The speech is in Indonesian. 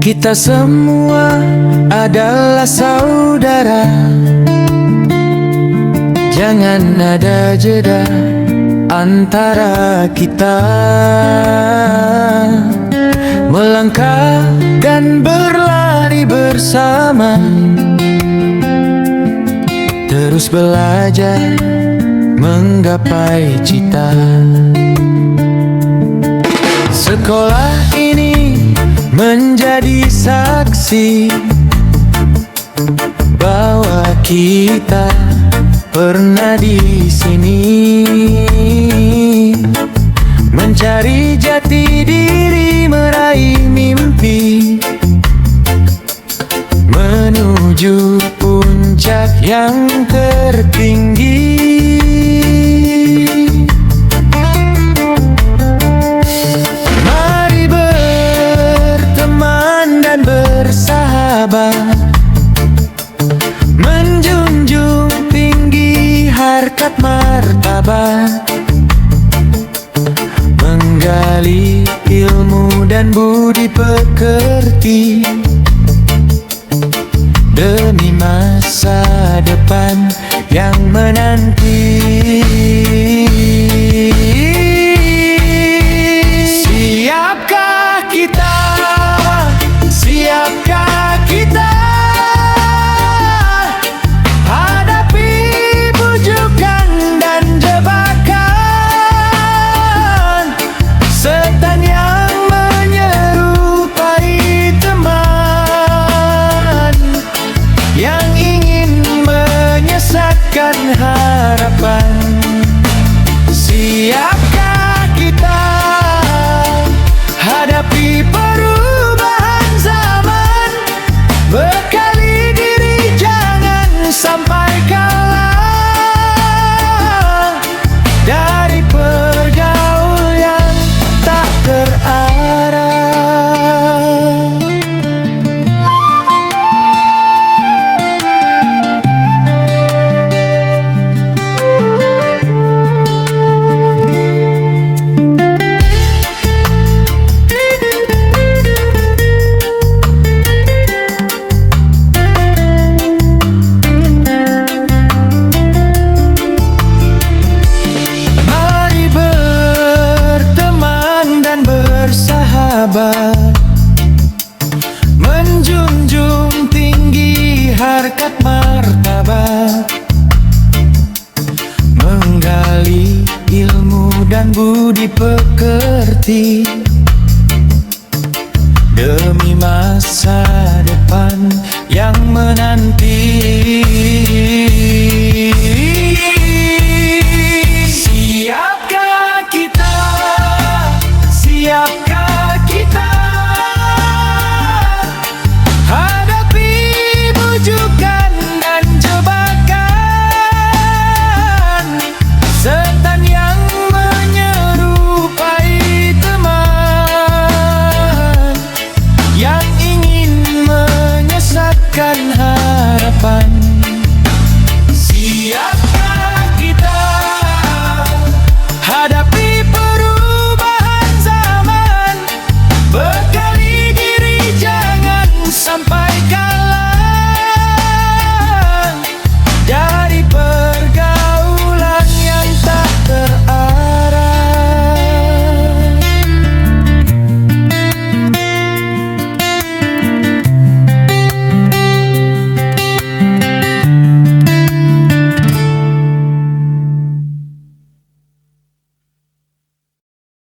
Kita semua adalah saudara. Jangan ada jeda antara kita. Melangkah dan berlari bersama, terus belajar menggapai cita. Sekolah ini menjadi saksi bahwa kita pernah di sini mencari jati diri, meraih mimpi, menuju puncak yang tertinggi. Mari berteman dan bersahabat, menjunjung tinggi harkat martabat, menggali ilmu dan budi pekerti demi masa depan yang menanti. Siapkah kita? Siapkah kita hadapi bujukan dan jebakan setan yang menyerupai teman yang ingin menyesatkan harapan? Siapkah kita hadapi perubahan zaman? Bekali diri, jangan sampai kalah dari pergaul yang tak terarah. Menjunjung tinggi harkat martabat, menggali ilmu dan budi pekerti demi masa depan yang menanti. Siapkah kita? Siapkah kita hadapi bujukan dan jebakan setan yang menyerupai teman yang ingin menyesatkan hati?